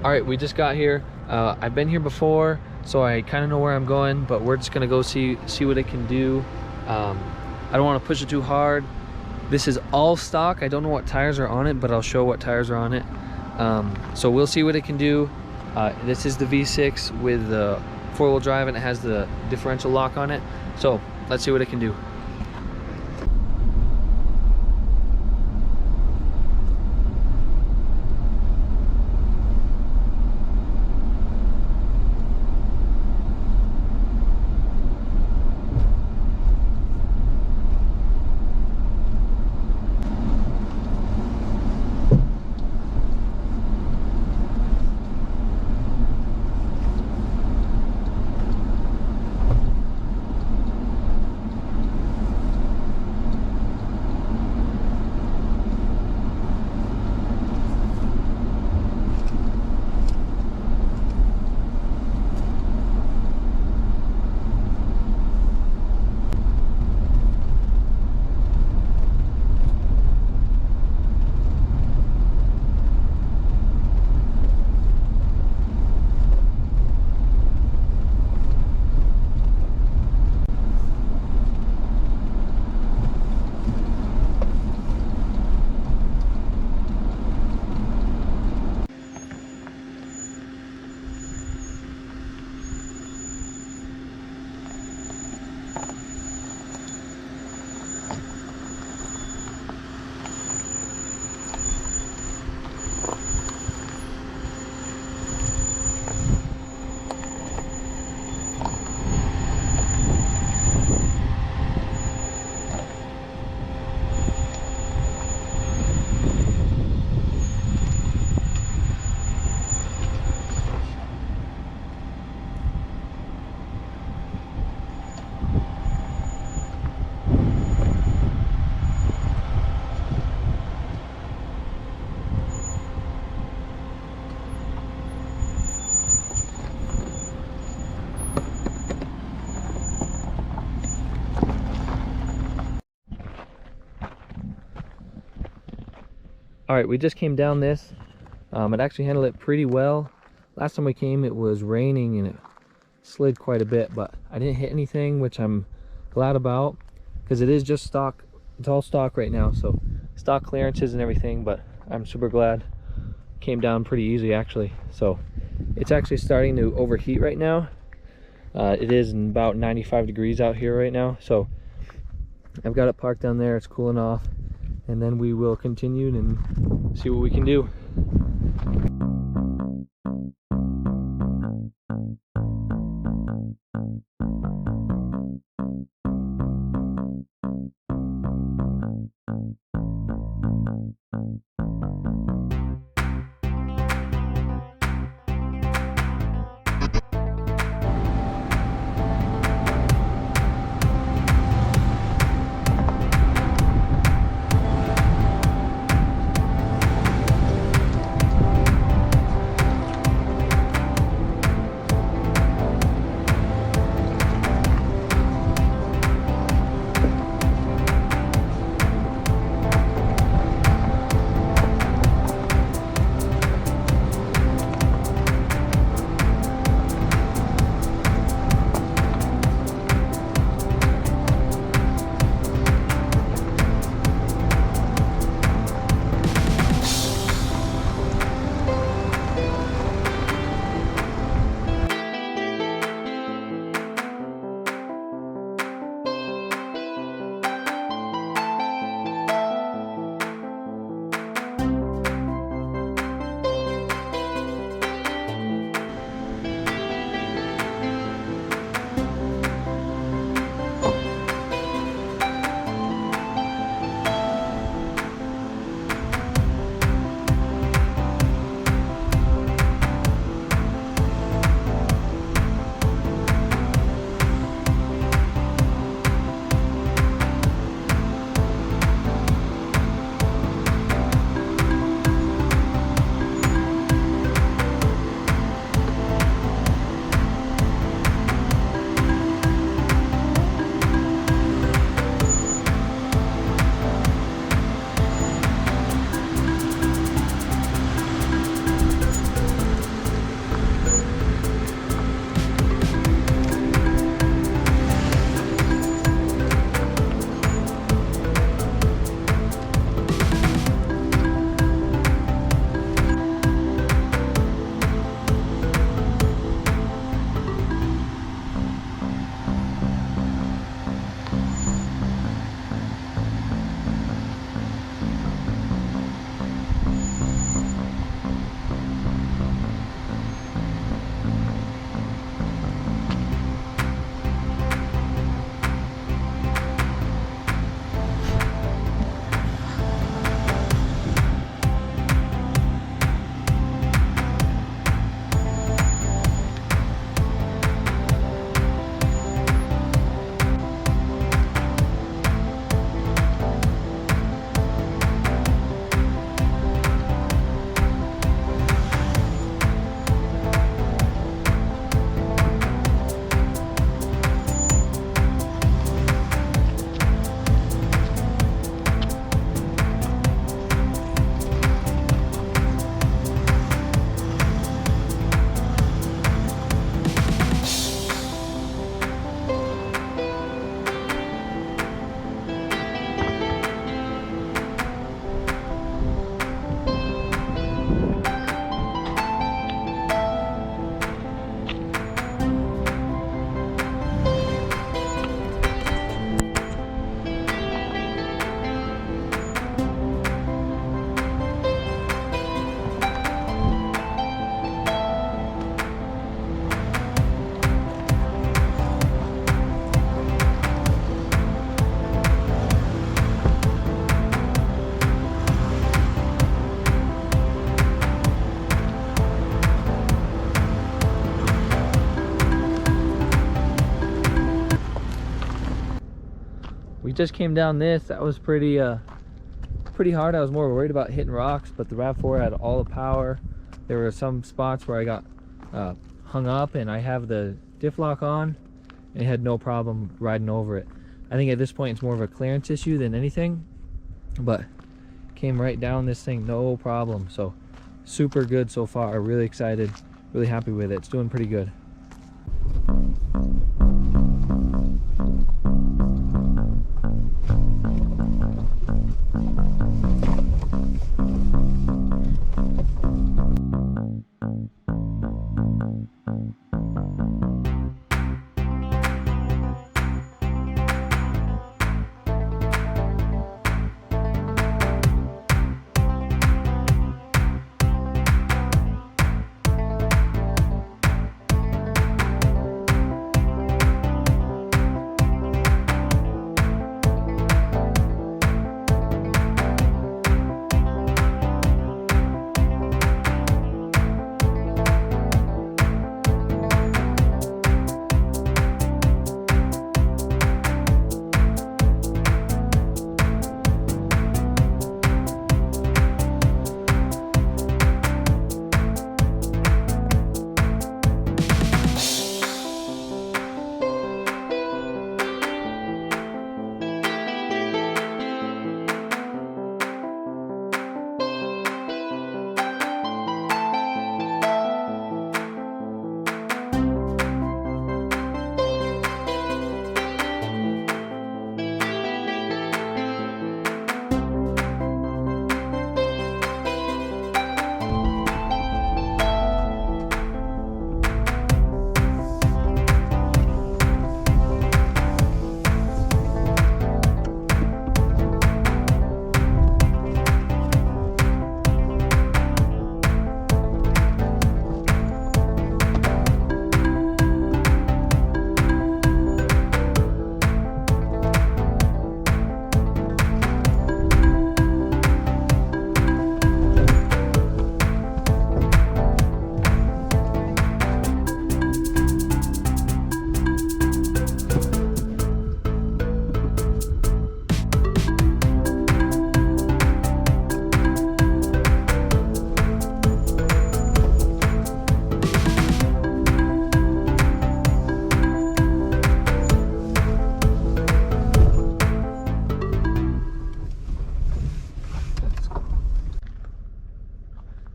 All right, we just got here. I've been here before, so I kind of know where I'm going, but we're just gonna go see what it can do. I don't want to push it too hard. This is all stock. I don't know what tires are on it, but I'll show what tires are on it. So we'll see what it can do. This is the V6 with the four-wheel drive, and it has the differential lock on it. So let's see what it can do. All right, we just came down this. It actually handled it pretty well. Last time we came, it was raining and it slid quite a bit, but I didn't hit anything, which I'm glad about, because it is just stock. It's all stock right now, so stock clearances and everything, but I'm super glad. Came down pretty easy actually. So it's actually starting to overheat right now. It is about 95 degrees out here right now, so I've got it parked down there. It's cooling off, and then we will continue and see what we can do. just came down this. That was pretty hard. I was more worried about hitting rocks, but the RAV4 had all the power. There were some spots where I got hung up, and I have the diff lock on, and it had no problem riding over it. I think at this point it's more of a clearance issue than anything, but came right down this thing no problem. So super good so far. Really excited, really happy with it. It's doing pretty good.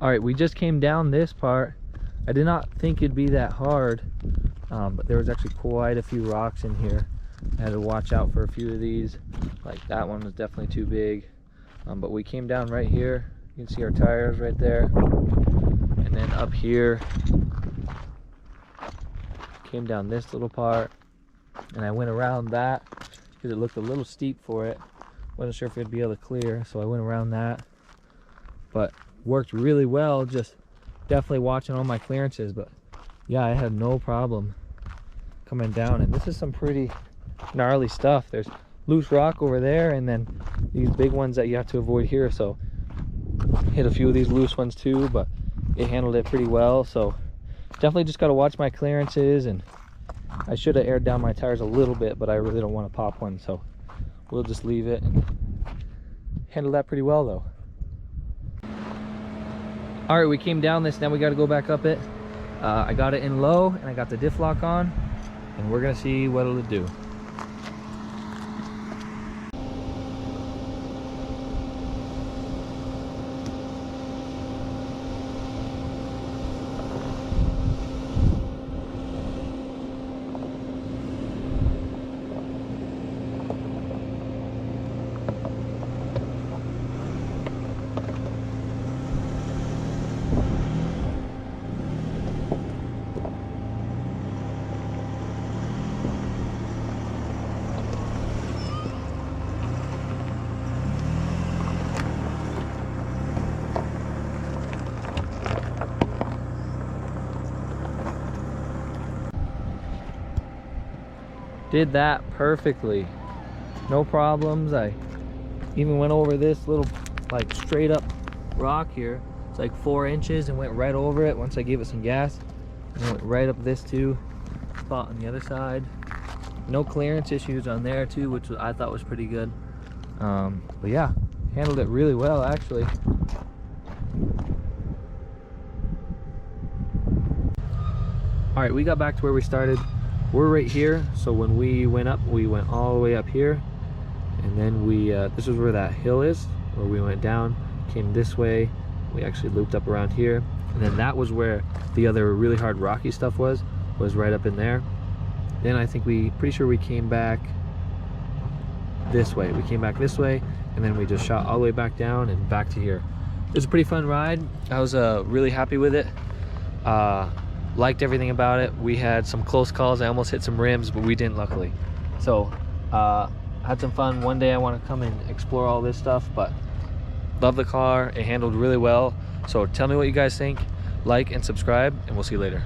All right, we just came down this part. I did not think it'd be that hard, but there was actually quite a few rocks in here. I had to watch out for a few of these. Like that one was definitely too big. But we came down right here. You can see our tires right there. And then up here, came down this little part. And I went around that because it looked a little steep for it. Wasn't sure if it'd be able to clear, so I went around that. But worked really well, just definitely watching all my clearances. But yeah, I had no problem coming down, and this is some pretty gnarly stuff. There's loose rock over there, and then these big ones that you have to avoid here. So hit a few of these loose ones too, but it handled it pretty well. So definitely just got to watch my clearances, and I should have aired down my tires a little bit, but I really don't want to pop one, so we'll just leave it and handle that pretty well though. All right, we came down this, now we got to go back up it. I got it in low and I got the diff lock on, and we're gonna see what it'll do. Did that perfectly, no problems. I even went over this little like straight up rock here. It's like 4 inches and went right over it once I gave it some gas, and went right up this too spot on the other side. No clearance issues on there too, which I thought was pretty good. But yeah, handled it really well actually. All right, we got back to where we started. We're right here, so when we went up, we went all the way up here, and then we this is where that hill is, where we went down, came this way, we actually looped up around here, and then that was where the other really hard rocky stuff was right up in there. Then I think pretty sure we came back this way. We came back this way, and then we just shot all the way back down and back to here. It was a pretty fun ride. I was really happy with it. Liked everything about it. We had some close calls. I almost hit some rims, but we didn't, luckily. So had some fun. One day I want to come and explore all this stuff, but love the car. It handled really well. So tell me what you guys think. Like and subscribe, and we'll see you later.